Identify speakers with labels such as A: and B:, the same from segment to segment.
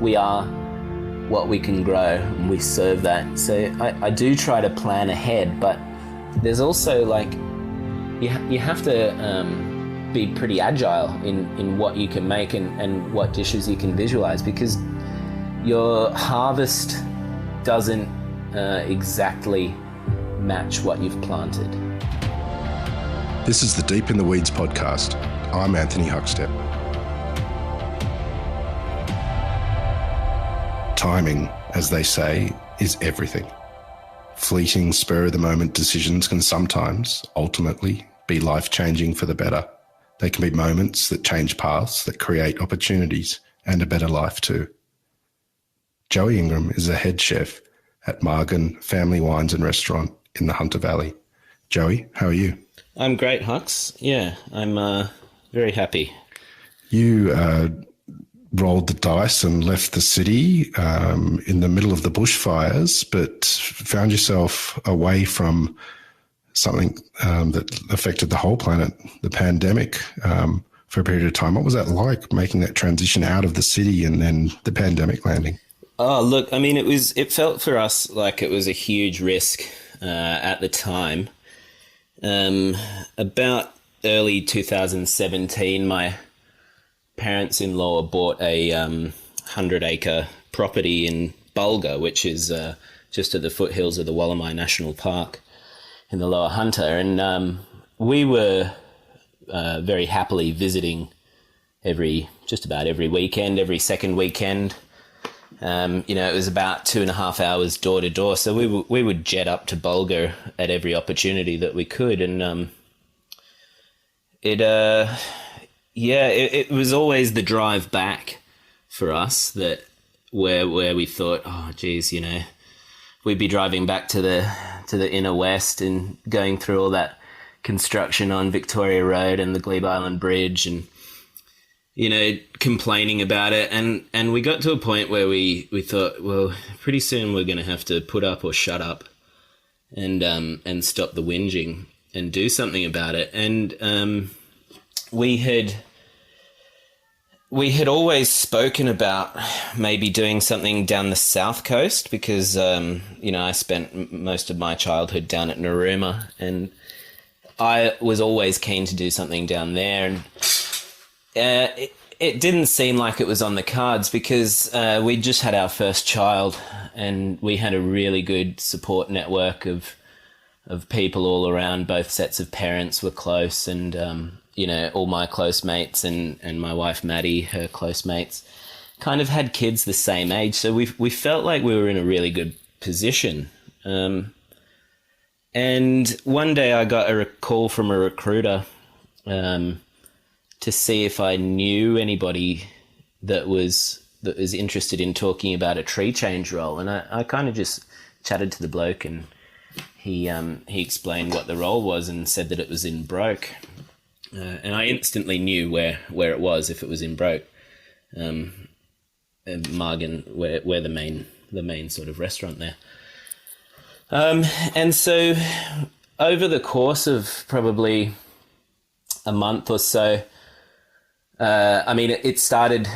A: we are what we can grow, and we serve that. So I do try to plan ahead, but there's also like, you have to be pretty agile in what you can make and what dishes you can visualize, because your harvest doesn't exactly match what you've planted.
B: This is the Deep in the Weeds podcast. I'm Anthony Huckstep. Timing, as they say, is everything. Fleeting, spur-of-the-moment decisions can sometimes, ultimately, be life-changing for the better. They can be moments that change paths, that create opportunities and a better life too. Joey Ingram is a head chef at Margan Family Wines and Restaurant in the Hunter Valley. Joey, how are you?
A: I'm great, Hux. Yeah, I'm very happy.
B: You rolled the dice and left the city in the middle of the bushfires, but found yourself away from something that affected the whole planet, the pandemic, for a period of time. What was that like, making that transition out of the city and then the pandemic landing?
A: Oh, look, I mean, it felt for us like it was a huge risk at the time. About early 2017, my parents-in-law bought a 100-acre property in Bulga, which is just at the foothills of the Wallamai National Park in the Lower Hunter. And we were very happily visiting just about every weekend, every second weekend. It was about 2.5 hours door to door. So we would jet up to Bulga at every opportunity that we could. And it was always the drive back for us that where we thought, oh, geez, we'd be driving back to the inner west and going through all that construction on Victoria Road and the Glebe Island Bridge and, complaining about it. And we got to a point where we thought, well, pretty soon we're going to have to put up or shut up and stop the whinging and do something about it. And we had always spoken about maybe doing something down the south coast because, I spent most of my childhood down at Narooma, and I was always keen to do something down there. And it didn't seem like it was on the cards because we just had our first child, and we had a really good support network of people all around. Both sets of parents were close, and all my close mates and my wife Maddie, her close mates, kind of had kids the same age. So we felt like we were in a really good position. And one day I got a call from a recruiter to see if I knew anybody that was interested in talking about a tree change role. And I kind of just chatted to the bloke, and he explained what the role was and said that it was in Broke. And I instantly knew where it was if it was in Broke. Margan, we're the main sort of restaurant there. And so over the course of probably a month or so, it started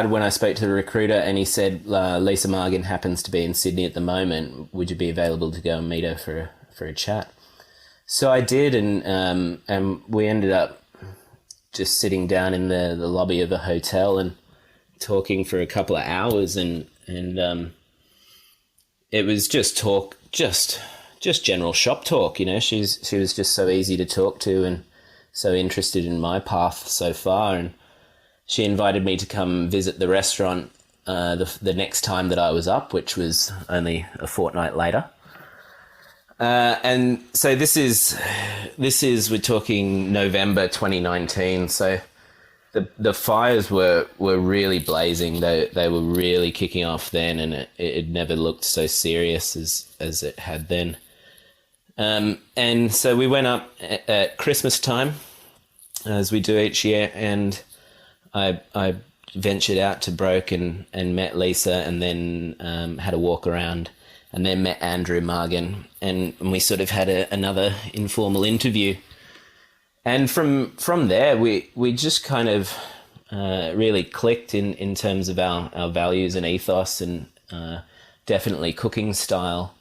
A: when I spoke to the recruiter, and he said, Lisa Margan happens to be in Sydney at the moment. Would you be available to go and meet her for a chat? So I did, and we ended up just sitting down in the lobby of a hotel and talking for a couple of hours, and it was just talk, just general shop talk. She was just so easy to talk to and so interested in my path so far, and she invited me to come visit the restaurant the next time that I was up, which was only a fortnight later. And so this is we're talking November 2019. So the fires were really blazing. They were really kicking off then, and it never looked so serious as it had then. And so we went up at Christmas time, as we do each year, and I ventured out to Broke and met Lisa, and then had a walk around, and then met Andrew Margan, and we sort of had another informal interview. And from there, we just kind of really clicked in terms of our values and ethos, and definitely cooking style.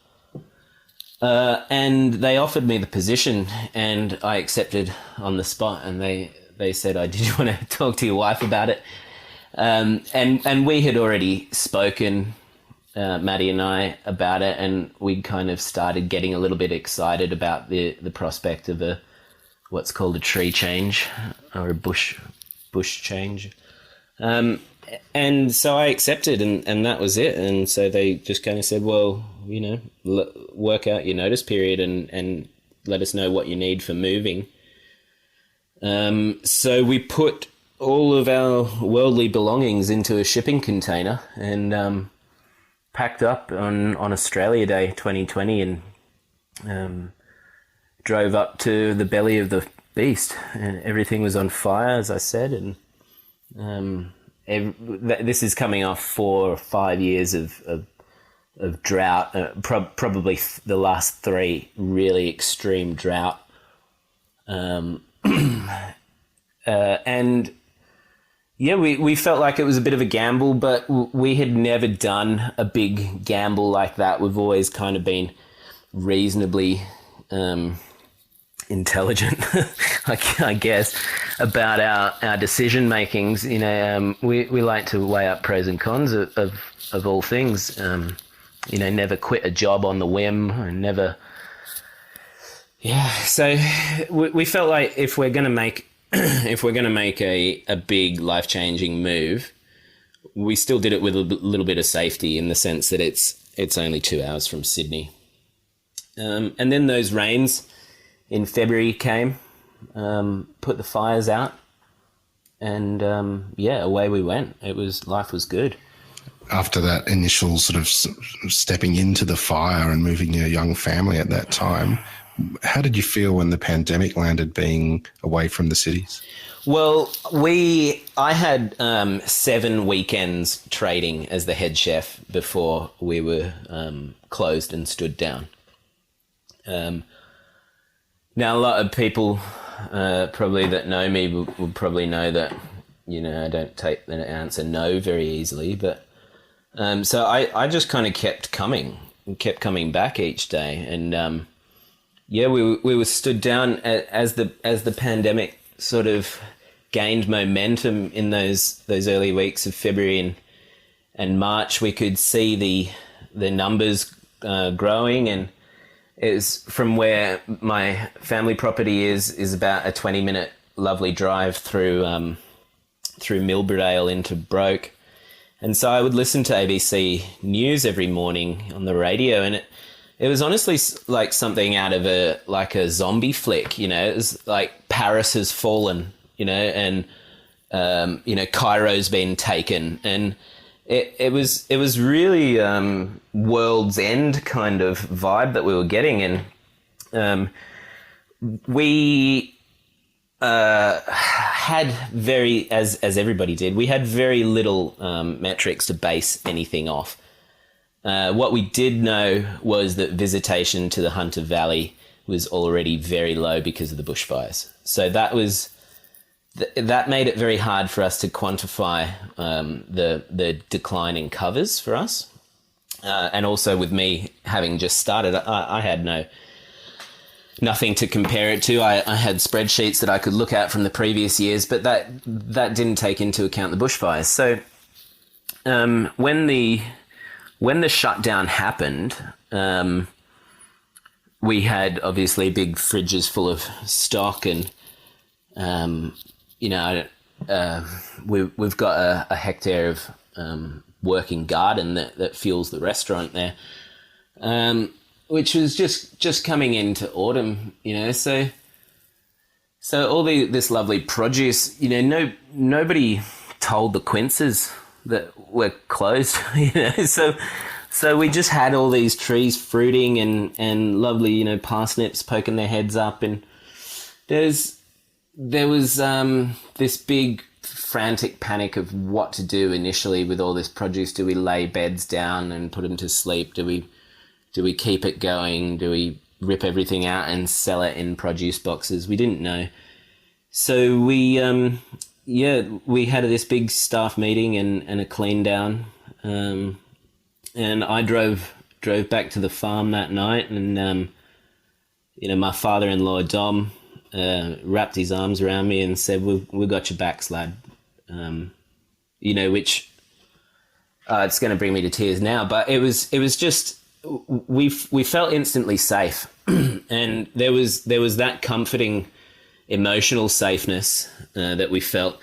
A: And they offered me the position, and I accepted on the spot. And they said, "Did you want to talk to your wife about it?" And we had already spoken, Maddie and I, about it, and we kind of started getting a little bit excited about the prospect of what's called a tree change, or a bush change. And so I accepted, and that was it. And so they just kind of said, well, work out your notice period and let us know what you need for moving. So we put all of our worldly belongings into a shipping container and packed up on Australia Day 2020 and drove up to the belly of the beast. And everything was on fire, as I said, and this is coming off 4 or 5 years of drought, probably the last 3 really extreme drought. And yeah, we felt like it was a bit of a gamble, but we had never done a big gamble like that. We've always kind of been reasonably intelligent, I guess, about our decision makings. We like to weigh up pros and cons of all things. Never quit a job on the whim, and never. Yeah, so we felt like if we're going to make a big life-changing move, we still did it with a little bit of safety, in the sense that it's only 2 hours from Sydney. And then those rains in February came, put the fires out, and away we went. Life was good.
B: After that initial sort of stepping into the fire and moving your young family at that time, how did you feel when the pandemic landed, being away from the cities?
A: Well, I had 7 weekends trading as the head chef before we were closed and stood down. Now, a lot of people probably that know me will probably know that, I don't take the answer no very easily. But so I just kind of kept coming back each day. And we were stood down as the pandemic sort of gained momentum in those early weeks of February and March. We could see the numbers growing, and it's from where my family property is about a 20-minute lovely drive through Milberdale into Broke. And so I would listen to ABC News every morning on the radio, and it was honestly like something out of a zombie flick. It was like Paris has fallen, and Cairo's been taken, and it was really world's end kind of vibe that we were getting. And we had as everybody did, we had very little metrics to base anything off. What we did know was that visitation to the Hunter Valley was already very low because of the bushfires. So that made it very hard for us to quantify the decline in covers for us. And also with me having just started, I had nothing to compare it to. I had spreadsheets that I could look at from the previous years, but that didn't take into account the bushfires. So when the shutdown happened, we had obviously big fridges full of stock, and we've got a hectare of working garden that fuels the restaurant there, which was just coming into autumn, So all this lovely produce, nobody told the quinces that were closed, So we just had all these trees fruiting and lovely, parsnips poking their heads up, and there was this big frantic panic of what to do initially with all this produce. Do we lay beds down and put them to sleep? Do we keep it going? Do we rip everything out and sell it in produce boxes? We didn't know. So we yeah, we had this big staff meeting and a clean down, and I drove back to the farm that night, and my father-in-law Dom wrapped his arms around me and said, "We got your backs, lad," which it's going to bring me to tears now, but it was just we felt instantly safe, and there was that comforting emotional safeness that we felt.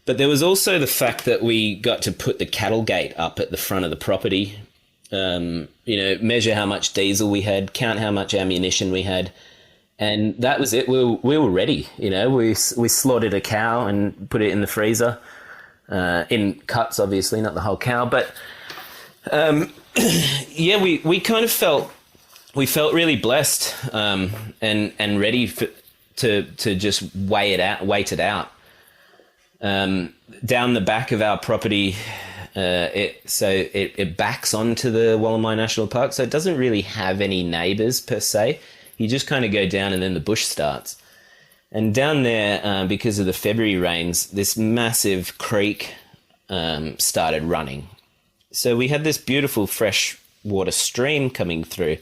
A: But there was also the fact that we got to put the cattle gate up at the front of the property, measure how much diesel we had, count how much ammunition we had, and that was it. We were ready. We slaughtered a cow and put it in the freezer, in cuts, obviously, not the whole cow. But we kind of felt really blessed and ready to just wait it out. Down the back of our property, it backs onto the Wollemi National Park, so it doesn't really have any neighbours per se. You just kind of go down and then the bush starts. And down there, because of the February rains, this massive creek started running. So we had this beautiful fresh water stream coming through,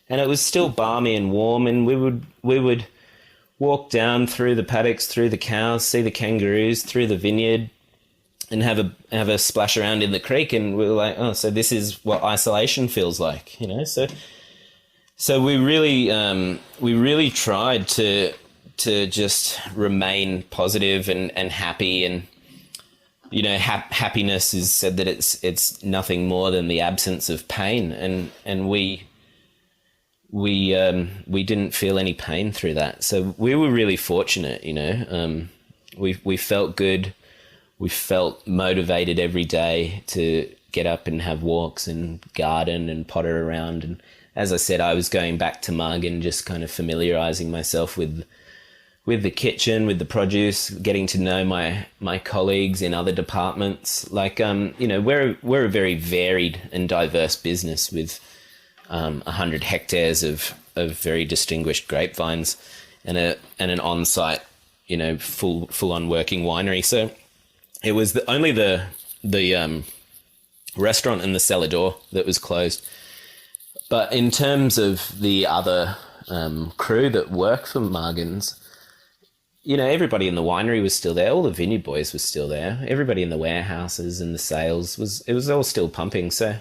A: and it was still balmy and warm, and we would walk down through the paddocks, through the cows, see the kangaroos, through the vineyard, and have a splash around in the creek. And we were like, oh, so this is what isolation feels like, So we really tried to just remain positive and happy, and happiness is said that it's nothing more than the absence of pain, and we didn't feel any pain through that. So we were really fortunate, we felt good. We felt motivated every day to get up and have walks and garden and potter around. And as I said, I was going back to Margan, just kind of familiarizing myself with the kitchen, with the produce, getting to know my colleagues in other departments. Like, we're a very varied and diverse business with 100 hectares of very distinguished grapevines and an on-site, full-on working winery. So it was only the restaurant and the cellar door that was closed. But in terms of the other crew that work for Margan's, everybody in the winery was still there. All the vineyard boys were still there. Everybody in the warehouses and the sales was all still pumping. So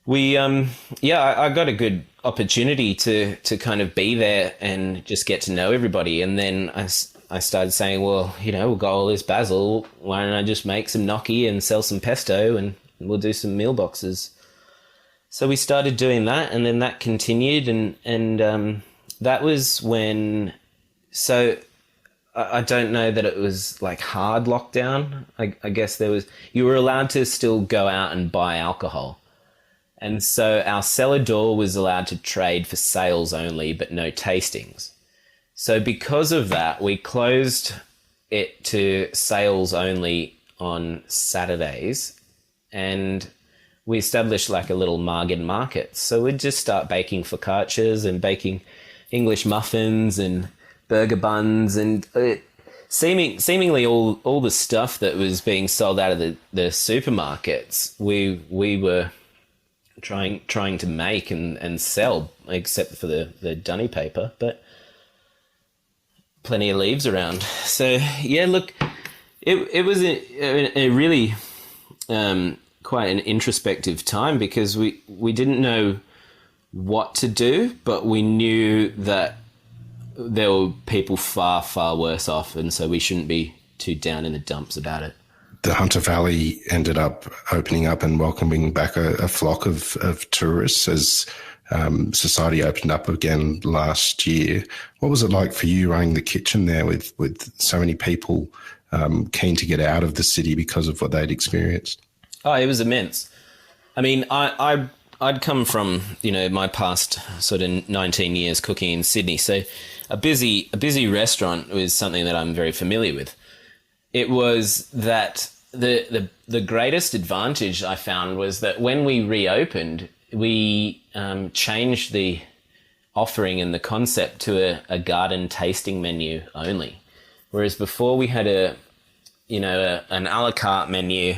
A: we, I got a good opportunity to kind of be there and just get to know everybody. And then I started saying, well, we've got all this basil. Why don't I just make some gnocchi and sell some pesto, and we'll do some meal boxes. So we started doing that, and then that continued, and that was when. So I don't know that it was like hard lockdown. I guess you were allowed to still go out and buy alcohol. And so our cellar door was allowed to trade for sales only, but no tastings. So because of that, we closed it to sales only on Saturdays, and we established like a little Margan market. So we'd just start baking focaccias and baking English muffins and burger buns, and seemingly all the stuff that was being sold out of the supermarkets, we were trying to make and sell, except for the Dani paper, but plenty of leaves around. So yeah, look, it was a really quite an introspective time, because we didn't know what to do, but we knew that there were people far, far worse off, and so we shouldn't be too down in the dumps about it.
B: The Hunter Valley ended up opening up and welcoming back a flock of tourists as society opened up again last year. What was it like for you running the kitchen there with so many people keen to get out of the city because of what they'd experienced?
A: Oh, it was immense. I mean, I'd come from, my past sort of 19 years cooking in Sydney, so a busy restaurant was something that I'm very familiar with. It was that the greatest advantage I found was that when we reopened, we changed the offering and the concept to a garden tasting menu only. Whereas before we had an a la carte menu,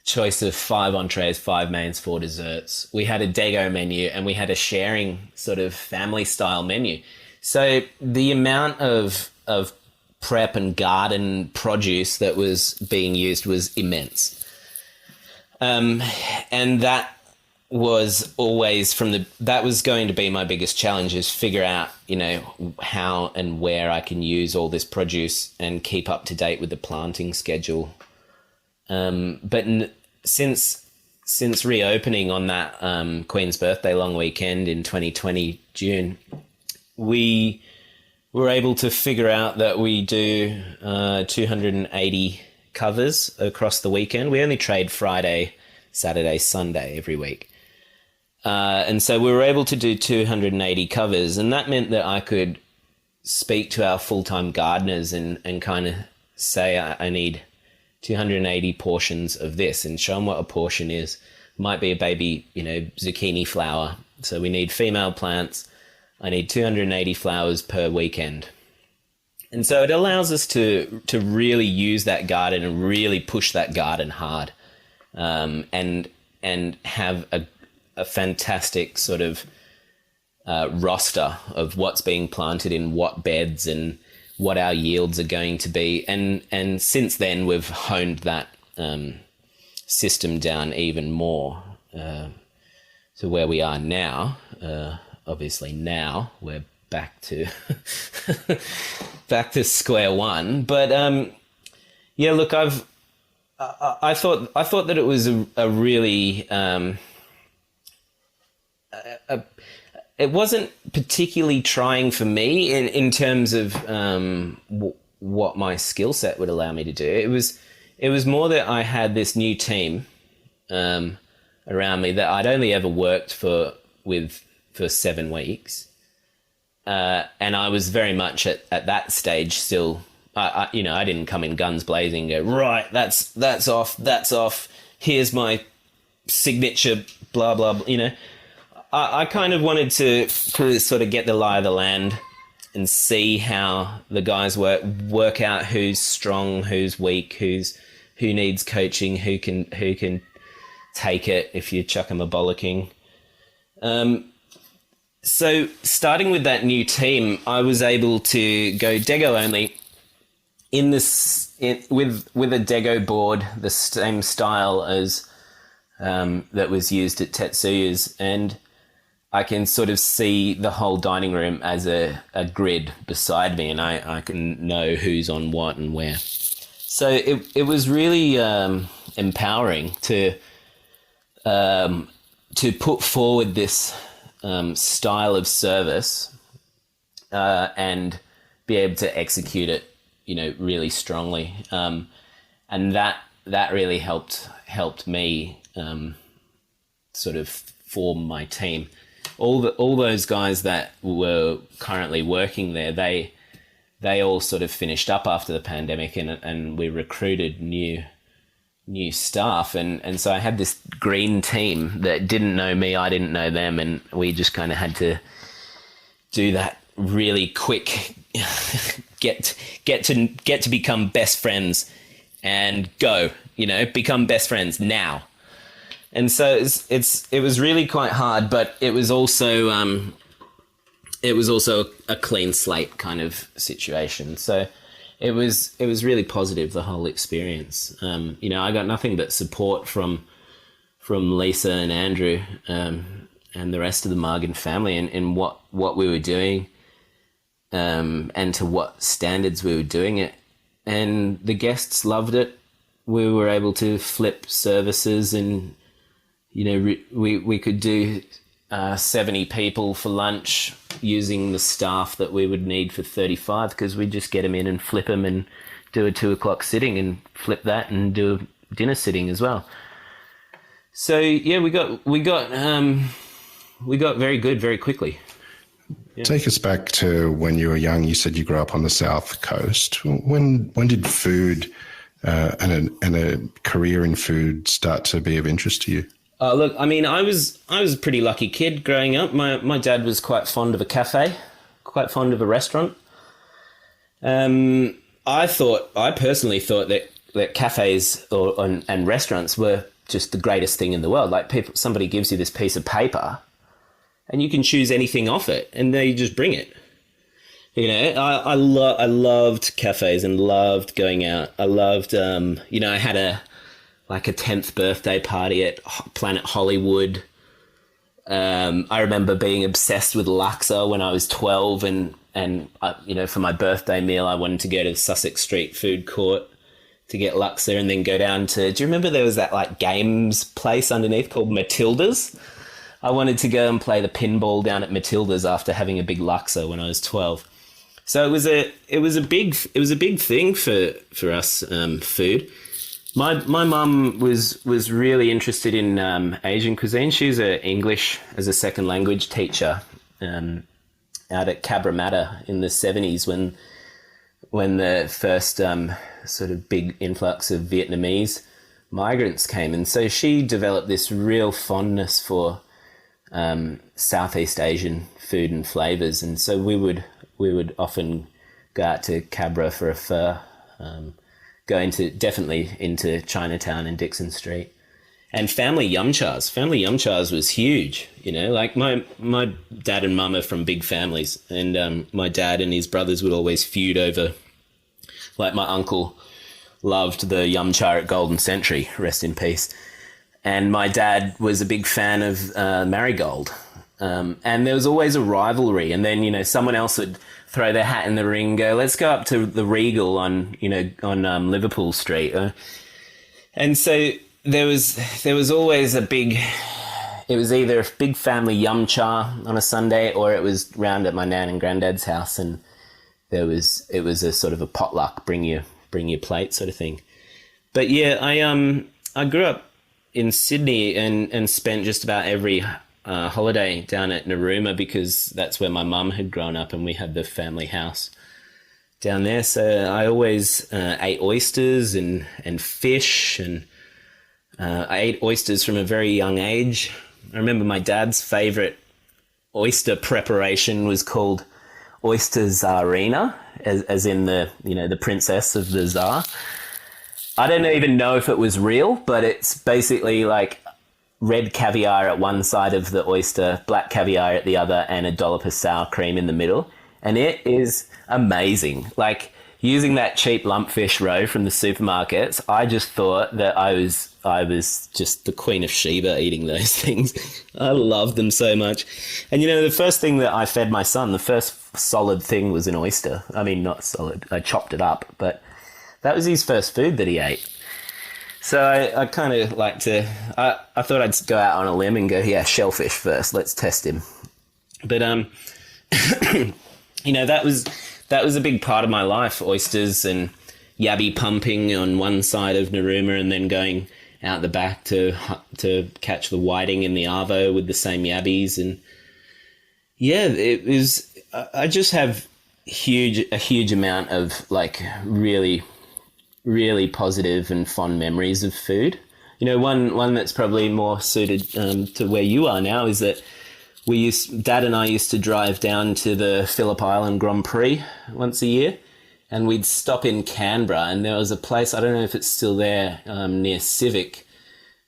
A: choice of 5 entrees, 5 mains, 4 desserts. We had a Dego menu, and we had a sharing sort of family style menu. So the amount of prep and garden produce that was being used was immense. And that was always that was going to be my biggest challenge, is figure out, how and where I can use all this produce and keep up to date with the planting schedule. But since reopening on that Queen's birthday long weekend in 2020 June, we were able to figure out that we do 280 covers across the weekend. We only trade Friday, Saturday, Sunday every week. And so we were able to do 280 covers, and that meant that I could speak to our full-time gardeners and kind of say, I need 280 portions of this, and show them what a portion is. Might be a baby, zucchini flower. So we need female plants. I need 280 flowers per weekend. And so it allows us to really use that garden and really push that garden hard, and have a fantastic sort of roster of what's being planted in what beds and what our yields are going to be. And since then, we've honed that system down even more to where we are now. Obviously now we're back to square one. But look, I thought that it was a really it wasn't particularly trying for me in terms of what my skill set would allow me to do. It was more that I had this new team around me that I'd only ever worked for 7 weeks, and I was very much at that stage still. I didn't come in guns blazing and go, right, that's off. Here's my signature, blah blah. I kind of wanted to sort of get the lie of the land and see how the guys work out who's strong, who's weak, who needs coaching, who can take it if you chuck them a bollocking. So starting with that new team, I was able to go Dego only with a Dego board, the same style as that was used at Tetsuya's, and I can sort of see the whole dining room as a grid beside me, and I can know who's on what and where. So it was really empowering to put forward this style of service and be able to execute it, really strongly, and that really helped me sort of form my team. All those guys that were currently working there, they all sort of finished up after the pandemic, and we recruited new staff, and so I had this green team that didn't know me, I didn't know them, and we just kind of had to do that really quick get to become best friends and go, become best friends now. And so it was really quite hard, but it was also a clean slate kind of situation. So it was really positive, the whole experience. I got nothing but support from Lisa and Andrew and the rest of the Margan family in what we were doing, and to what standards we were doing it. And the guests loved it. We were able to flip services, and we could do 70 people for lunch using the staff that we would need for 35, because we just get them in and flip them and do a 2:00 sitting and flip that and do a dinner sitting as well. So yeah, we got very good very quickly. Yeah.
B: Take us back to when you were young. You said you grew up on the South Coast. When did food and a career in food start to be of interest to you?
A: Look, I mean, I was a pretty lucky kid growing up. My dad was quite fond of a cafe, quite fond of a restaurant. I personally thought that cafes and restaurants were just the greatest thing in the world. Like somebody gives you this piece of paper and you can choose anything off it and they just bring it. You know, I loved cafes and loved going out. I loved, you know, I had a 10th birthday party at Planet Hollywood. I remember being obsessed with laksa when I was 12 and you know, for my birthday meal, I wanted to go to the Sussex Street food court to get laksa and then go down to, do you remember there was that like games place underneath called Matilda's? I wanted to go and play the pinball down at Matilda's after having a big laksa when I was 12. So it was a big thing for us, food. My mum was really interested in Asian cuisine. She's an English as a second language teacher out at Cabramatta in the 70s when the first sort of big influx of Vietnamese migrants came. And so she developed this real fondness for Southeast Asian food and flavors. And so we would often go out to Cabra for a pho, go definitely into Chinatown and Dixon Street. And family yum chas. Family yum chas was huge, you know, like my dad and mum are from big families, and my dad and his brothers would always feud over, like my uncle loved the yum cha at Golden Century, rest in peace. And my dad was a big fan of Marigold. And there was always a rivalry. And then, you know, someone else would throw their hat in the ring and go, let's go up to the Regal on Liverpool Street. And so there was always it was either a big family yum cha on a Sunday or it was round at my nan and granddad's house. And it was a sort of a potluck, bring your plate sort of thing. But yeah, I grew up in Sydney and spent just about every holiday down at Narooma because that's where my mum had grown up and we had the family house down there. So I always ate oysters and fish, and I ate oysters from a very young age. I remember my dad's favourite oyster preparation was called oyster czarina, as in the princess of the Tsar. I don't even know if it was real, but it's basically like red caviar at one side of the oyster, black caviar at the other, and a dollop of sour cream in the middle. And it is amazing. Like, using that cheap lumpfish roe from the supermarkets, I just thought that I was just the Queen of Sheba eating those things. I loved them so much. And, you know, the first thing that I fed my son, the first solid thing was an oyster. I mean, not solid. I chopped it up, but that was his first food that he ate. So I kind of like to, I thought I'd go out on a limb and go, yeah, shellfish first, let's test him. But, you know, that was a big part of my life, oysters and yabby pumping on one side of Narooma and then going out the back to catch the whiting in the arvo with the same yabbies. And yeah, it was, I just have a huge amount of like really positive and fond memories of food. You know, one that's probably more suited to where you are now is that Dad and I used to drive down to the Phillip Island Grand Prix once a year, and we'd stop in Canberra, and there was a place, I don't know if it's still there, near Civic,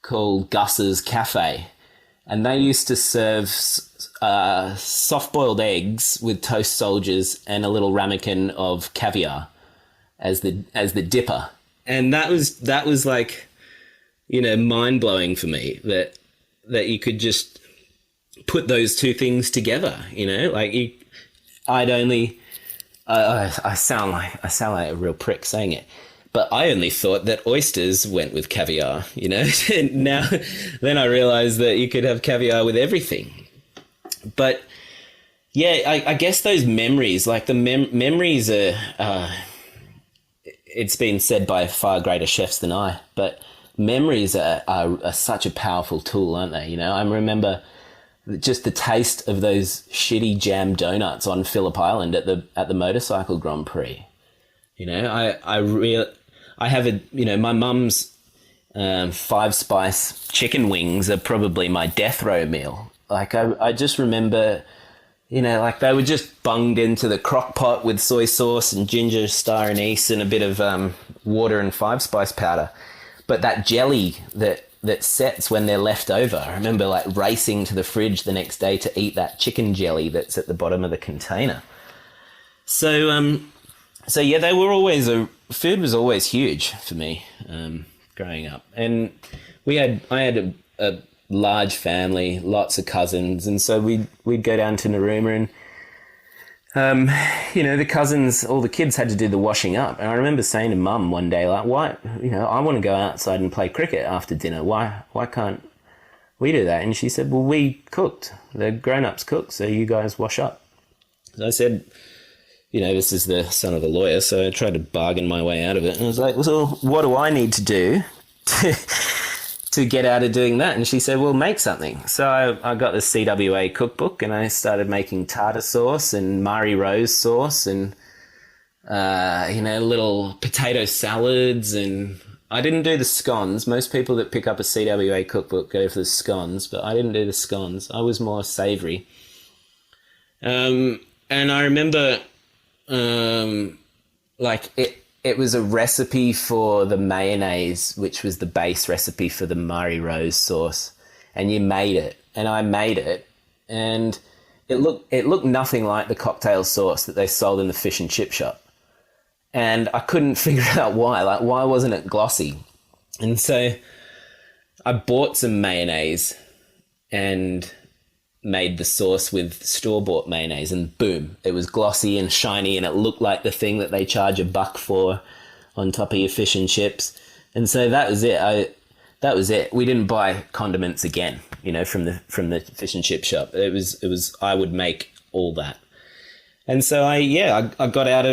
A: called Gus's Cafe, and they used to serve soft-boiled eggs with toast soldiers and a little ramekin of caviar as the dipper. And that was like, you know, mind-blowing for me that you could just put those two things together, you know, like I sound like a real prick saying it, but I only thought that oysters went with caviar, you know. And then I realized that you could have caviar with everything. But yeah, I guess those memories, like the memories are, it's been said by far greater chefs than I, but memories are such a powerful tool, aren't they? You know, I remember just the taste of those shitty jam donuts on Phillip Island at the motorcycle Grand Prix. You know, I have my mum's 5-spice chicken wings are probably my death row meal. Like I just remember you know, like they were just bunged into the crock pot with soy sauce and ginger, star anise, and a bit of water and 5-spice powder. But that jelly that sets when they're left over, I remember like racing to the fridge the next day to eat that chicken jelly that's at the bottom of the container. So yeah, they were always food was always huge for me growing up, and I had a large family, lots of cousins, and so we'd go down to Narooma and you know, the cousins, all the kids had to do the washing up. And I remember saying to Mum one day, like, why, you know, I want to go outside and play cricket after dinner. Why can't we do that? And she said, well, we cooked. The grown-ups cooked, so you guys wash up. So I said, you know, this is the son of a lawyer, so I tried to bargain my way out of it. And I was like, well, what do I need to do to get out of doing that? And she said, well, make something. So I got the CWA cookbook and I started making tartar sauce and Mari Rose sauce and, you know, little potato salads. And I didn't do the scones. Most people that pick up a CWA cookbook go for the scones, but I didn't do the scones. I was more savoury. And I remember, like it was a recipe for the mayonnaise, which was the base recipe for the Mari Rose sauce. And you made it, and I made it, and it looked nothing like the cocktail sauce that they sold in the fish and chip shop. And I couldn't figure out why. Like, why wasn't it glossy? And so I bought some mayonnaise and made the sauce with store-bought mayonnaise, and boom, it was glossy and shiny, and it looked like the thing that they charge $1 for on top of your fish and chips. And so that was it. That was it. We didn't buy condiments again, you know, from the fish and chip shop. It was I would make all that. And so I got out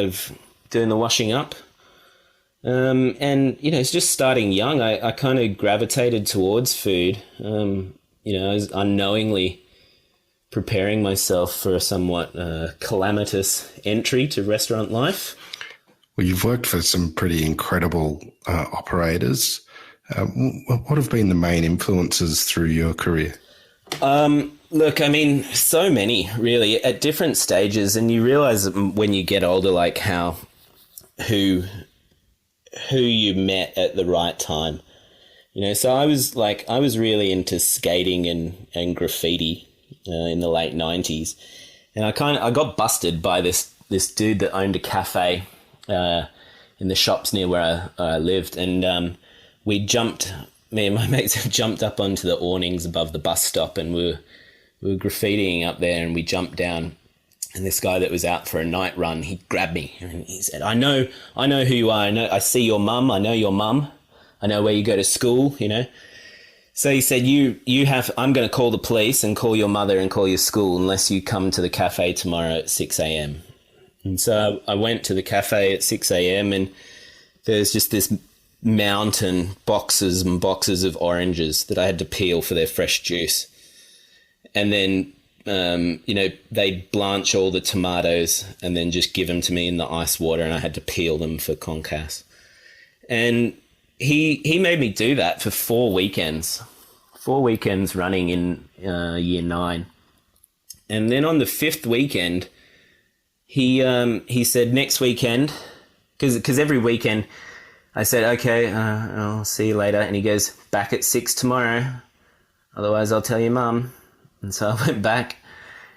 A: of doing the washing up. And, you know, it's just starting young. I kind of gravitated towards food. You know, I was unknowingly preparing myself for a somewhat calamitous entry to restaurant life.
B: Well, you've worked for some pretty incredible operators. What have been the main influences through your career?
A: Look, I mean, so many, really, at different stages. And you realise when you get older, like who you met at the right time. You know, so I was really into skating and graffiti in the late 90s. And I got busted by this dude that owned a cafe in the shops near where I lived. And me and my mates jumped up onto the awnings above the bus stop, and we were graffitiing up there, and we jumped down. And this guy that was out for a night run, he grabbed me and he said, I know who you are. I see your mum. I know your mum. I know where you go to school, you know. So he said, I'm going to call the police and call your mother and call your school unless you come to the cafe tomorrow at 6 a.m. And so I went to the cafe at 6 a.m. and there's just this mountain, boxes and boxes of oranges that I had to peel for their fresh juice. And then, you know, they'd blanch all the tomatoes and then just give them to me in the ice water, and I had to peel them for concasse. And he made me do that for 4 weekends running in year 9. And then on the 5th weekend, he said, next weekend, because every weekend I said, okay, I'll see you later. And he goes, back at 6 tomorrow, otherwise I'll tell your mum. And so I went back.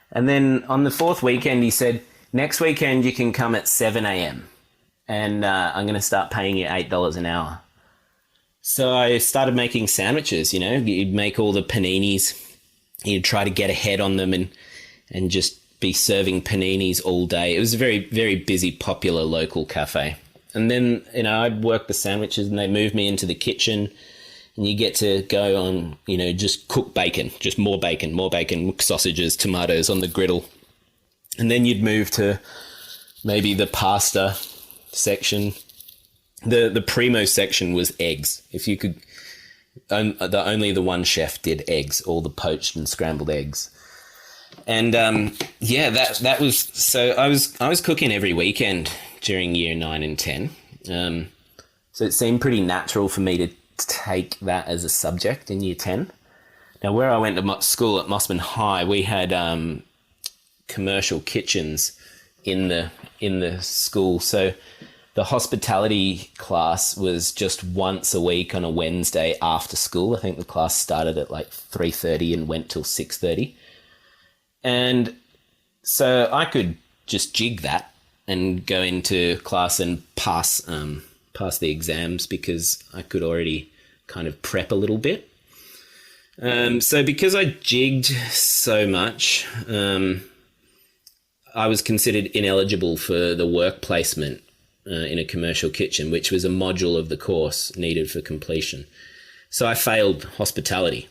A: And then on the 4th weekend, he said, next weekend you can come at 7 a.m. and I'm going to start paying you $8 an hour. So I started making sandwiches, you know. You'd make all the paninis. You'd try to get ahead on them and just be serving paninis all day. It was a very, very busy, popular local cafe. And then, you know, I'd work the sandwiches and they moved me into the kitchen, and you get to go on, you know, just cook bacon, just more bacon, sausages, tomatoes on the griddle. And then you'd move to maybe the pasta section. The primo section was eggs. If you could, only the one chef did eggs, all the poached and scrambled eggs. And that was, so I was cooking every weekend during year 9 and 10. So it seemed pretty natural for me to take that as a subject in year 10. Now, where I went to school at Mossman High, we had commercial kitchens in the school. So the hospitality class was just once a week on a Wednesday after school. I think the class started at like 3:30 and went till 6:30. And so I could just jig that and go into class and pass the exams because I could already kind of prep a little bit. So because I jigged so much, I was considered ineligible for the work placement in a commercial kitchen, which was a module of the course needed for completion. So I failed hospitality.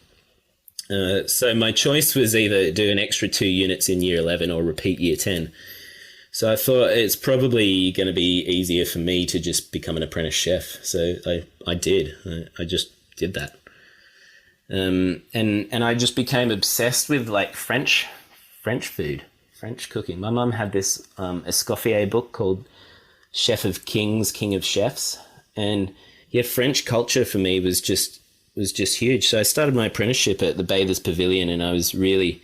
A: So my choice was either do an extra 2 units in year 11 or repeat year 10. So I thought it's probably going to be easier for me to just become an apprentice chef. So I did. I just did that. And I just became obsessed with like French food, French cooking. My mum had this Escoffier book called Chef of Kings, King of Chefs. And yeah, French culture for me was just huge. So I started my apprenticeship at the Bathers Pavilion, and I was really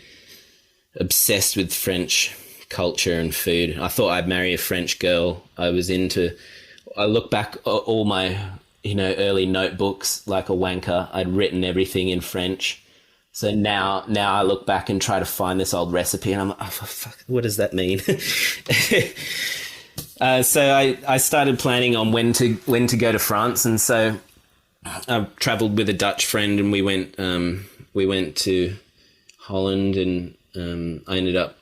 A: obsessed with French culture and food. I thought I'd marry a French girl. I look back at all my, early notebooks like a wanker. I'd written everything in French. So now I look back and try to find this old recipe, and I'm like, oh, fuck, what does that mean? So I started planning on when to go to France, and so I travelled with a Dutch friend, and we went to Holland, and I ended up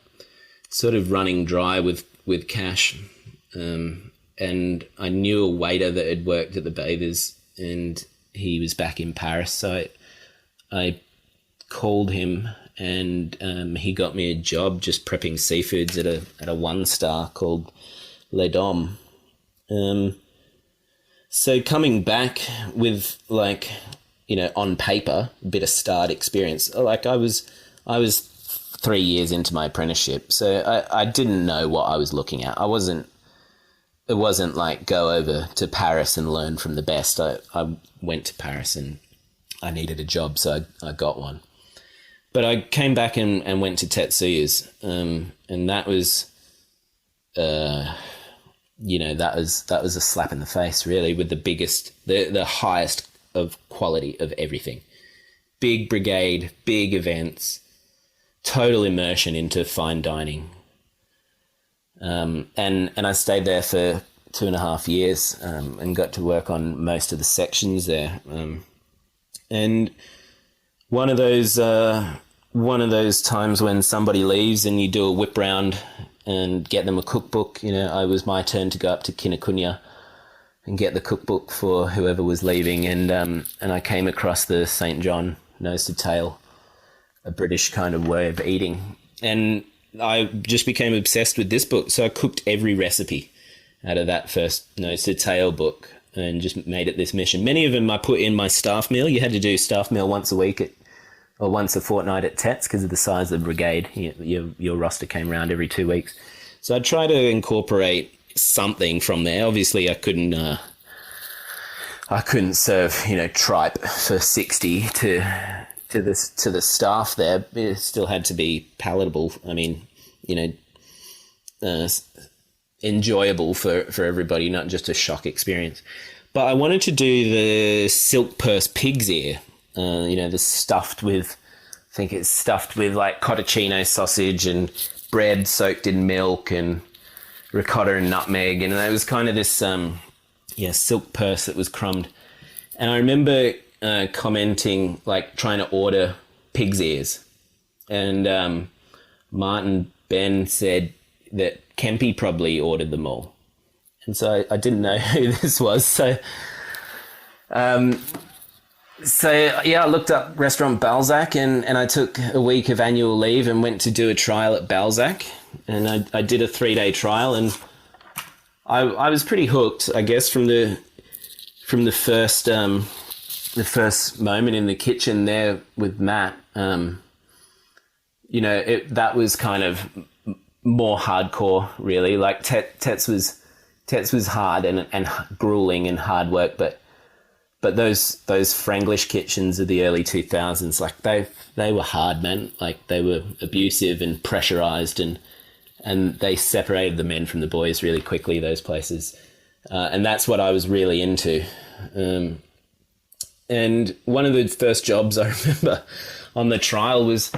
A: sort of running dry with cash, and I knew a waiter that had worked at the Bathers, and he was back in Paris, so I called him, and he got me a job just prepping seafoods at a 1-star called Les Dom. So coming back with on paper, a bit of start experience, like I was 3 years into my apprenticeship, so I didn't know what I was looking at. It wasn't like go over to Paris and learn from the best. I went to Paris and I needed a job, so I got one. But I came back and went to Tetsuya's, and that was, that was a slap in the face, really, with the highest of quality of everything. Big brigade, big events, total immersion into fine dining. And I stayed there for 2.5 years, and got to work on most of the sections there. And one of those times when somebody leaves and you do a whip round and get them a cookbook, it was my turn to go up to Kinokuniya and get the cookbook for whoever was leaving. And I came across the St. John nose to tail, a British kind of way of eating. And I just became obsessed with this book. So I cooked every recipe out of that first nose to tail book and just made it this mission. Many of them I put in my staff meal. You had to do staff meal once a week or once a fortnight at Tets because of the size of the brigade. Your roster came around every 2 weeks. So I try to incorporate something from there. Obviously, I couldn't serve tripe for 60 to the staff there. It still had to be palatable. I mean, enjoyable for everybody, not just a shock experience. But I wanted to do the silk purse pig's ear. The stuffed with like cotticino sausage and bread soaked in milk and ricotta and nutmeg. And it was kind of this, silk purse that was crumbed. And I remember commenting, like trying to order pig's ears. And Martin Ben said that Kempy probably ordered them all. And so I didn't know who this was. So I looked up Restaurant Balzac and I took a week of annual leave and went to do a trial at Balzac. And I did a 3-day trial, and I was pretty hooked, I guess, from the first moment in the kitchen there with Matt. That was kind of more hardcore, really. Like Tets was hard and grueling and hard work, but But those Franglish kitchens of the early 2000s, like they were hard, man. Like they were abusive and pressurized, and they separated the men from the boys really quickly, those places. And that's what I was really into. And one of the first jobs I remember on the trial was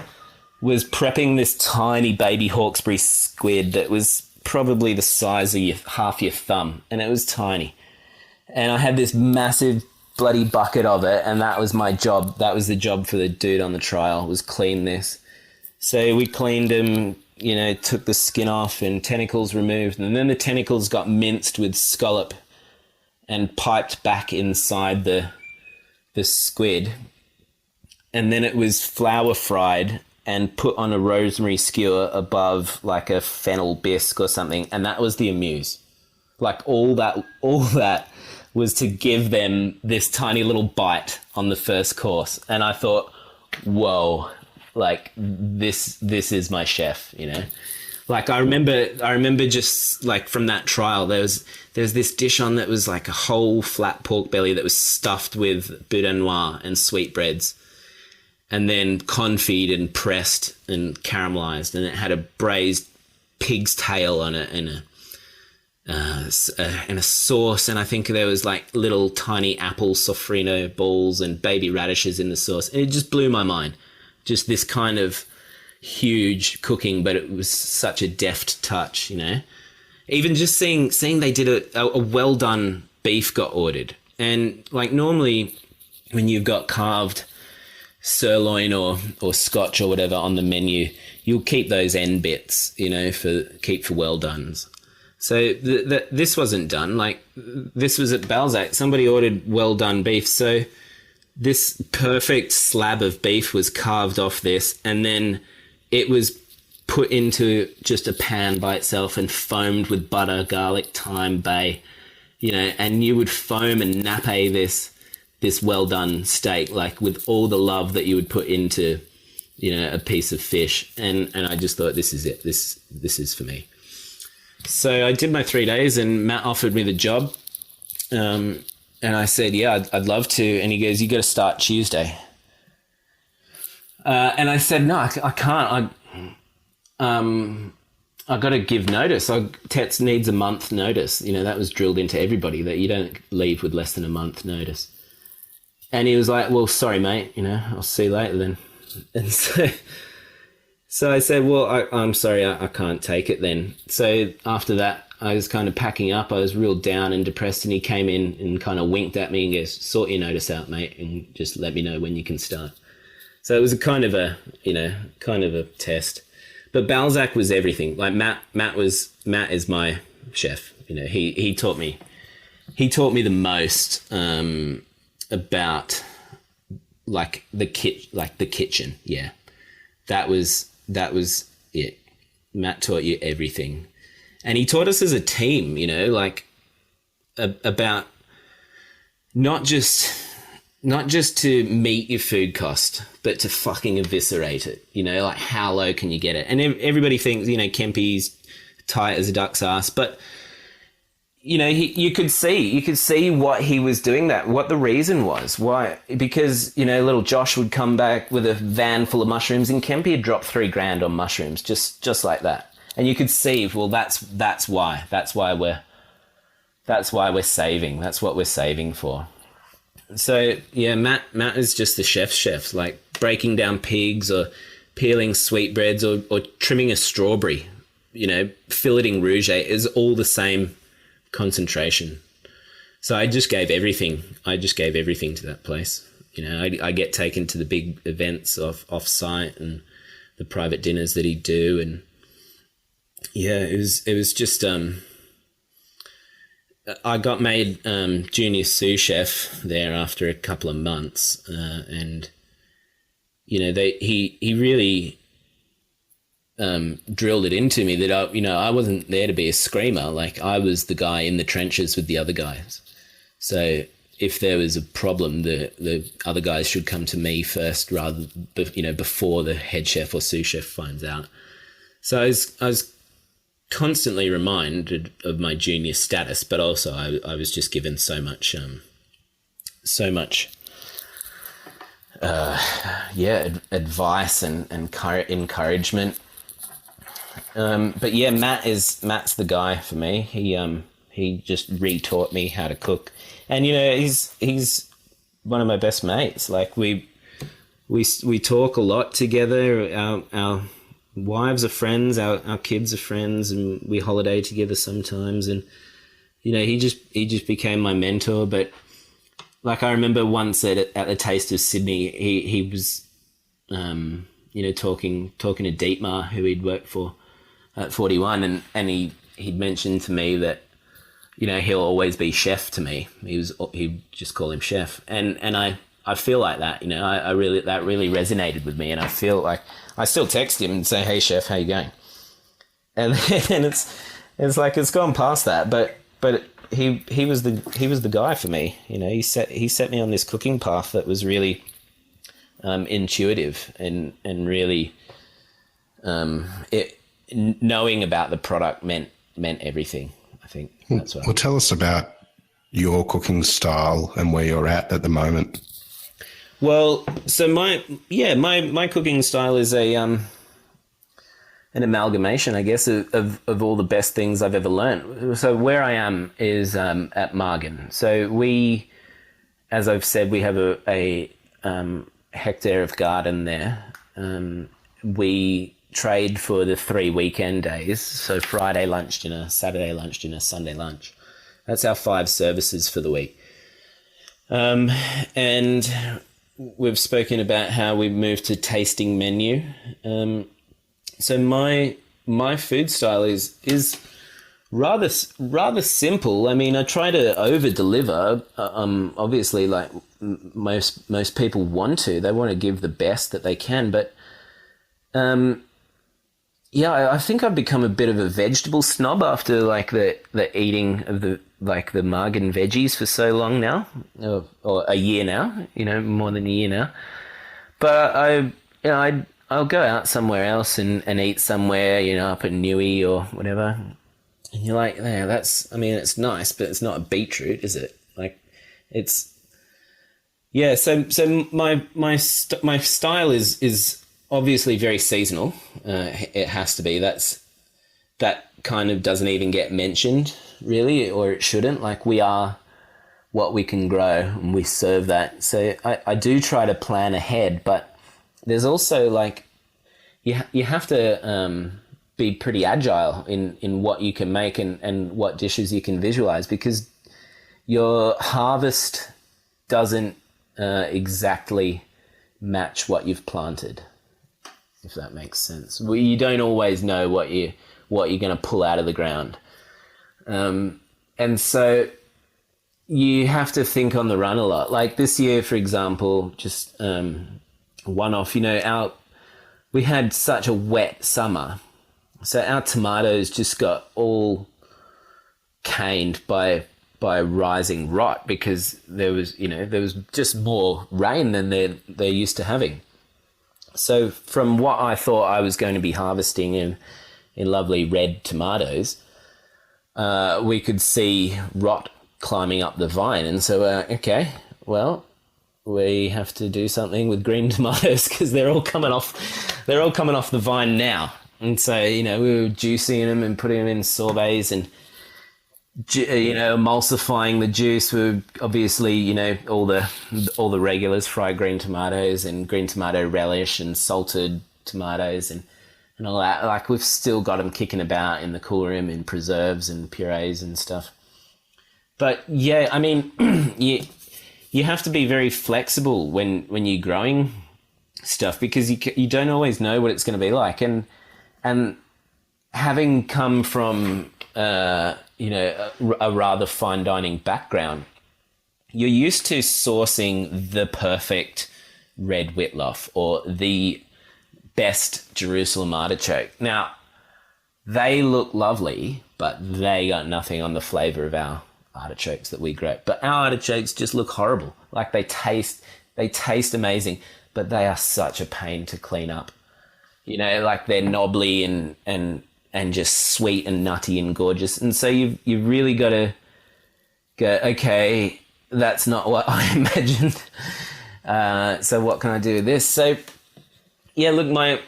A: prepping this tiny baby Hawkesbury squid that was probably the size of half your thumb, and it was tiny. And I had this massive bloody bucket of it, and that was my job. That was the job for the dude on the trial, was clean this. So we cleaned him, you know, took the skin off and tentacles removed, and then the tentacles got minced with scallop and piped back inside the squid. And then it was flour fried and put on a rosemary skewer above like a fennel bisque or something, and that was the amuse. Like all that was to give them this tiny little bite on the first course. And I thought, whoa, like this is my chef, you know? Like I remember just like from that trial, there's this dish on that was like a whole flat pork belly that was stuffed with boudin noir and sweetbreads, and then confit and pressed and caramelized, and it had a braised pig's tail on it and a sauce, and I think there was like little tiny apple sofrino balls and baby radishes in the sauce. And it just blew my mind. Just this kind of huge cooking, but it was such a deft touch, you know. Even just seeing they did a well done beef got ordered, and like normally when you've got carved sirloin or scotch or whatever on the menu, you'll keep those end bits, you know, for well dones. So this wasn't done. Like this was at Balzac. Somebody ordered well done beef. So this perfect slab of beef was carved off this, and then it was put into just a pan by itself and foamed with butter, garlic, thyme, bay, you know, and you would foam and nappe this well done steak, like with all the love that you would put into, you know, a piece of fish. And I just thought, this is it. This is for me. So I did my 3 days, and Matt offered me the job. And I said, yeah, I'd love to. And he goes, you got to start Tuesday. And I said, no, I can't. I got to give notice. TETS needs a month notice. You know, that was drilled into everybody, that you don't leave with less than a month notice. And he was like, well, sorry, mate, you know, I'll see you later then. And so I said, well, I'm sorry, I can't take it then. So after that, I was kind of packing up. I was real down and depressed, and he came in and kind of winked at me and goes, sort your notice out, mate, and just let me know when you can start. So it was a kind of a test. But Balzac was everything. Like Matt is my chef. You know, he taught me the most about like the kitchen. Yeah. That was it. Matt taught you everything. And he taught us as a team, you know, like about not just to meet your food cost, but to fucking eviscerate it, you know, like how low can you get it? And everybody thinks, you know, Kempy's tight as a duck's ass, but you know, you could see what he was doing, what the reason was. Why? Because, you know, little Josh would come back with a van full of mushrooms, and Kempy had dropped $3,000 on mushrooms, just like that. And you could see, well, that's why we're saving. That's what we're saving for. So yeah, Matt is just the chef's chef, like breaking down pigs or peeling sweetbreads or trimming a strawberry, you know, filleting rouget is all the same concentration. So I just gave everything to that place. You know, I get taken to the big events off site and the private dinners that he'd do, and yeah, it was just I got made junior sous chef there after a couple of months, and you know, he really drilled it into me that I wasn't there to be a screamer. Like, I was the guy in the trenches with the other guys. So if there was a problem, the other guys should come to me first, rather before the head chef or sous chef finds out. So I was constantly reminded of my junior status, but also I was just given so much so much, advice and encouragement. But yeah, Matt's the guy for me. He just retaught me how to cook, and he's one of my best mates. Like we talk a lot together. Our wives are friends. Our kids are friends, and we holiday together sometimes. And he just became my mentor. But like I remember once at the Taste of Sydney, he was talking to Dietmar, who he'd worked for at 41, and he'd mentioned to me that he'll always be chef to me. He'd just call him chef, and I feel like that. I really, that really resonated with me, and I feel like I still text him and say, "Hey chef, how you going?" And it's like it's gone past that, but he was the guy for me. He set me on this cooking path that was really intuitive and really knowing about the product meant everything. I think that's what.
B: Well, tell us about your cooking style and where you're at the moment.
A: Well, so my cooking style is an amalgamation, I guess, of all the best things I've ever learned. So where I am is at Margan. So we, as I've said, we have a hectare of garden there. We trade for the 3 weekend days. So Friday lunch dinner, Saturday lunch dinner, Sunday lunch. That's our 5 services for the week. And we've spoken about how we moved to tasting menu. So my food style is rather simple. I mean, I try to over deliver. Obviously, like most people want to, they want to give the best that they can. But I think I've become a bit of a vegetable snob after like the eating of the Margan veggies for so long now, or a year now. More than a year now. But I'll go out somewhere else and eat somewhere, up in Newey or whatever. And you're like, yeah, it's nice, but it's not a beetroot, is it? Like, it's, yeah. So my style is obviously very seasonal. It has to be. That kind of doesn't even get mentioned really, or it shouldn't. Like, we are what we can grow and we serve that. So I do try to plan ahead, but there's also like, you have to be pretty agile in what you can make and what dishes you can visualize, because your harvest doesn't exactly match what you've planted, if that makes sense. Well, you don't always know what you're going to pull out of the ground. And so you have to think on the run a lot. Like this year, for example, just one-off, we had such a wet summer. So our tomatoes just got all caned by rising rot, because there was just more rain than they're used to having. So from what I thought I was going to be harvesting in lovely red tomatoes, we could see rot climbing up the vine. And so, okay, well, we have to do something with green tomatoes, because they're all coming off the vine now. And so, we were juicing them and putting them in sorbets and, emulsifying the juice. We were obviously, all the regulars, fried green tomatoes and green tomato relish and salted tomatoes and all that. Like, we've still got them kicking about in the cool room in preserves and purees and stuff. But yeah, I mean, you have to be very flexible when you're growing stuff, because you don't always know what it's going to be like. And having come from a rather fine dining background, you're used to sourcing the perfect red whitloff or the best Jerusalem artichoke. Now, they look lovely, but they got nothing on the flavor of our artichokes that we grow. But our artichokes just look horrible. Like, they taste amazing, but they are such a pain to clean up. Like, they're knobbly and just sweet and nutty and gorgeous. And so you've really got to go, okay, that's not what I imagined. So what can I do with this? So yeah, look, my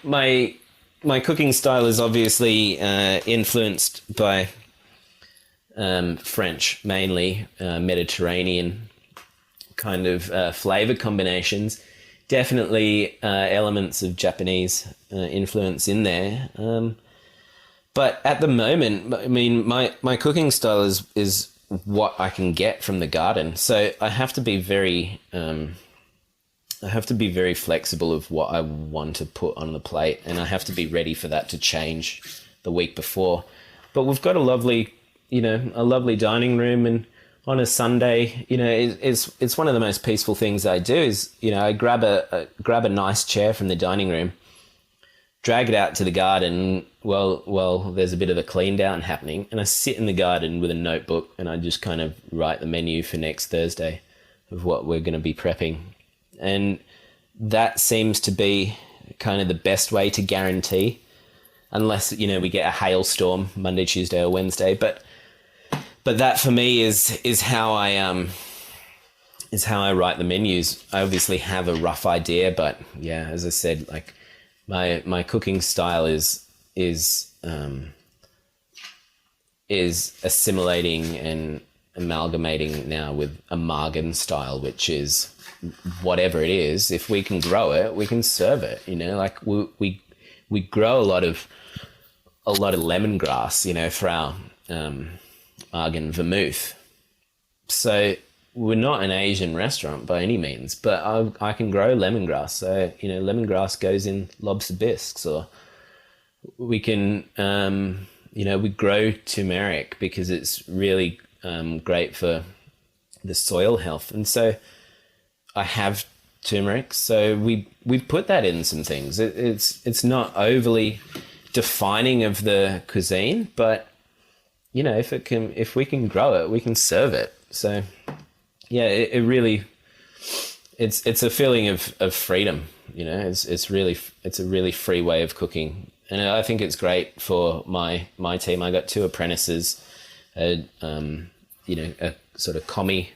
A: cooking style is obviously influenced by French, mainly Mediterranean kind of flavor combinations. Definitely elements of Japanese influence in there. But at the moment, I mean, my cooking style is what I can get from the garden. So I have to be very flexible of what I want to put on the plate, and I have to be ready for that to change the week before. But we've got a lovely dining room, and on a Sunday, it's one of the most peaceful things I do is, I grab a nice chair from the dining room, drag it out to the garden. Well, there's a bit of a clean down happening, and I sit in the garden with a notebook and I just kind of write the menu for next Thursday of what we're going to be prepping. And that seems to be kind of the best way to guarantee, unless, we get a hailstorm Monday, Tuesday or Wednesday. But that for me is how I write the menus. I obviously have a rough idea, but yeah, as I said, like my cooking style is assimilating and amalgamating now with a Margan style, which is whatever it is. If we can grow it, we can serve it. Like we grow a lot of lemongrass, for our Margan vermouth. So we're not an Asian restaurant by any means, but I can grow lemongrass. So, lemongrass goes in lobster bisques, or we can, we grow turmeric because it's really great for the soil health. And so I have turmeric. So we put that in some things. It's not overly defining of the cuisine, but if we can grow it, we can serve it. So yeah, it really, it's a feeling of freedom. It's a really free way of cooking. And I think it's great for my team. I got 2 apprentices, a sort of commie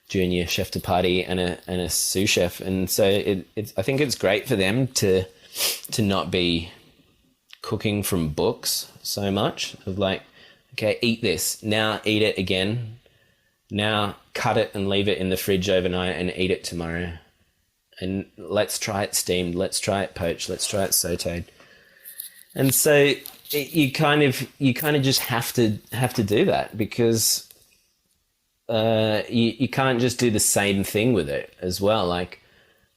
A: junior chef de partie and a sous chef. And so I think it's great for them to not be cooking from books so much of like, okay, eat this, now eat it again, now cut it and leave it in the fridge overnight and eat it tomorrow. And let's try it steamed, let's try it poached, let's try it sauteed. And so you kind of just have to do that, because you can't just do the same thing with it as well. Like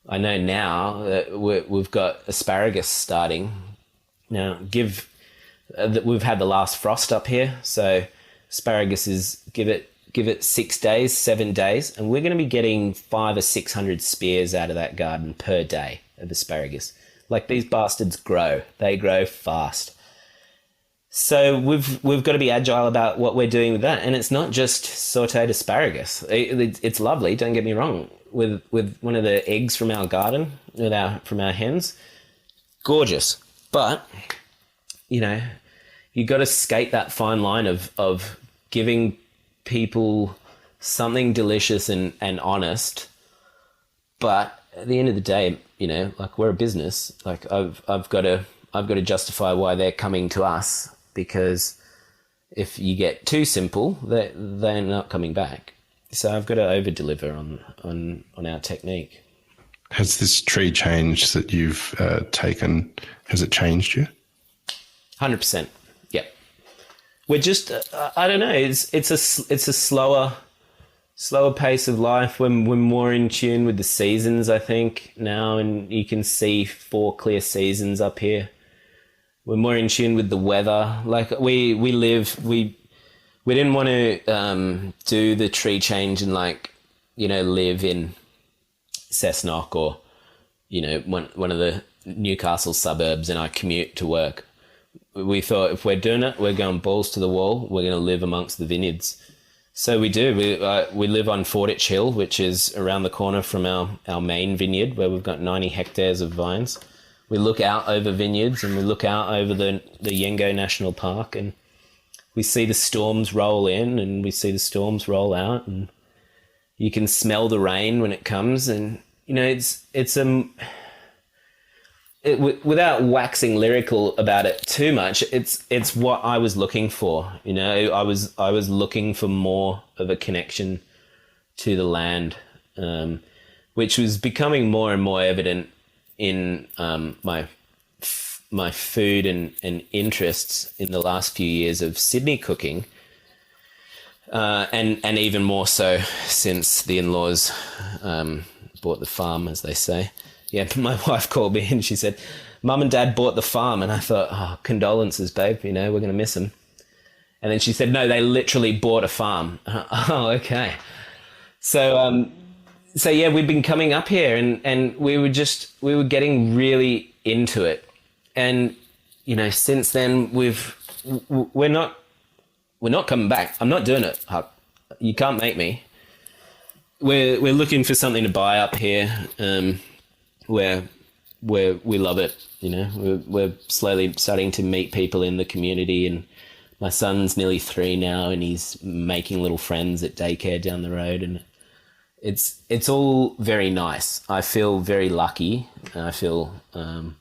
A: I know now that we've got asparagus starting now. We've had the last frost up here, so asparagus is give it 6 days, 7 days, and we're going to be getting 500 or 600 spears out of that garden per day of asparagus. Like, these bastards grow; they grow fast. So we've got to be agile about what we're doing with that, and it's not just sautéed asparagus. It's lovely. Don't get me wrong. With one of the eggs from our garden, from our hens, gorgeous, but you got to skate that fine line of giving people something delicious and honest. But at the end of the day, like, we're a business. Like, I've got to justify why they're coming to us, because if you get too simple, they're not coming back. So I've got to over deliver on our technique.
B: Has this tree change that you've taken, has it changed you?
A: 100%. Yeah. We're just, I don't know. It's a slower pace of life. We're more in tune with the seasons, I think, now, and you can see 4 clear seasons up here. We're more in tune with the weather. Like, we didn't want to do the tree change and, like, live in Cessnock or, one of the Newcastle suburbs, and I commute to work. We thought, if we're doing it, we're going balls to the wall. We're going to live amongst the vineyards. So we do. We live on Forditch Hill, which is around the corner from our main vineyard, where we've got 90 hectares of vines. We look out over vineyards, and we look out over the Yengo National Park, and we see the storms roll in and we see the storms roll out. And You can smell the rain when it comes, and without waxing lyrical about it too much, it's what I was looking for. I was looking for more of a connection to the land, which was becoming more and more evident in my food and interests in the last few years of Sydney cooking, and even more so since the in-laws bought the farm, as they say. Yeah, my wife called me and she said, Mum and Dad bought the farm. And I thought, oh, condolences, babe. We're going to miss them. And then she said, no, they literally bought a farm. Oh, okay. So yeah, we've been coming up here and we were getting really into it. And, since then we're not coming back. I'm not doing it, Huck. You can't make me. We're looking for something to buy up here, where we love it. We're slowly starting to meet people in the community, and my son's nearly 3 now, and he's making little friends at daycare down the road, and it's all very nice. I feel very lucky, and I feel I'm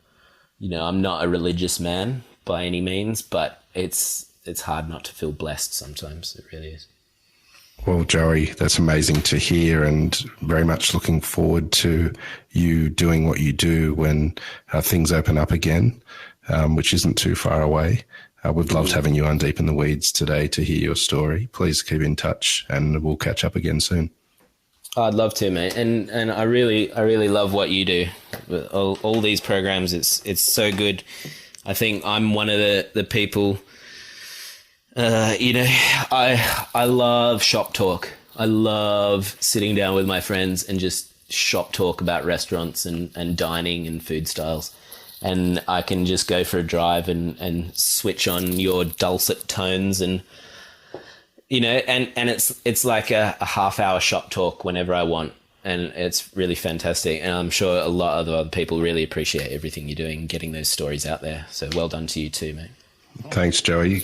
A: not a religious man by any means, but it's hard not to feel blessed sometimes. It really is.
B: Well, Joey, that's amazing to hear, and very much looking forward to you doing what you do when things open up again, which isn't too far away. We've loved having you on Deep in the Weeds today to hear your story. Please keep in touch, and we'll catch up again soon.
A: I'd love to, mate, and I really love what you do. All these programs, it's so good. I think I'm one of the people. I love shop talk. I love sitting down with my friends and just shop talk about restaurants and dining and food styles. And I can just go for a drive and switch on your dulcet tones and it's like a half-hour shop talk whenever I want. And it's really fantastic. And I'm sure a lot of other people really appreciate everything you're doing, getting those stories out there. So well done to you too, mate.
B: Thanks, Joey.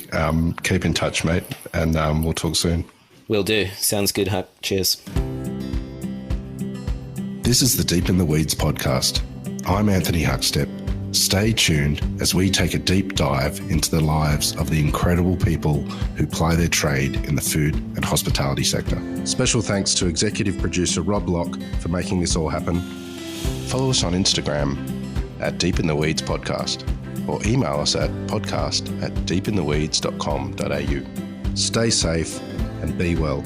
B: Keep in touch, mate, and we'll talk soon.
A: Will do. Sounds good, Huck. Cheers.
B: This is the Deep in the Weeds podcast. I'm Anthony Huckstep. Stay tuned as we take a deep dive into the lives of the incredible people who ply their trade in the food and hospitality sector. Special thanks to executive producer Rob Locke for making this all happen. Follow us on Instagram at Deep in the Weeds Podcast, or email us at podcast@deepintheweeds.com.au. Stay safe and be well.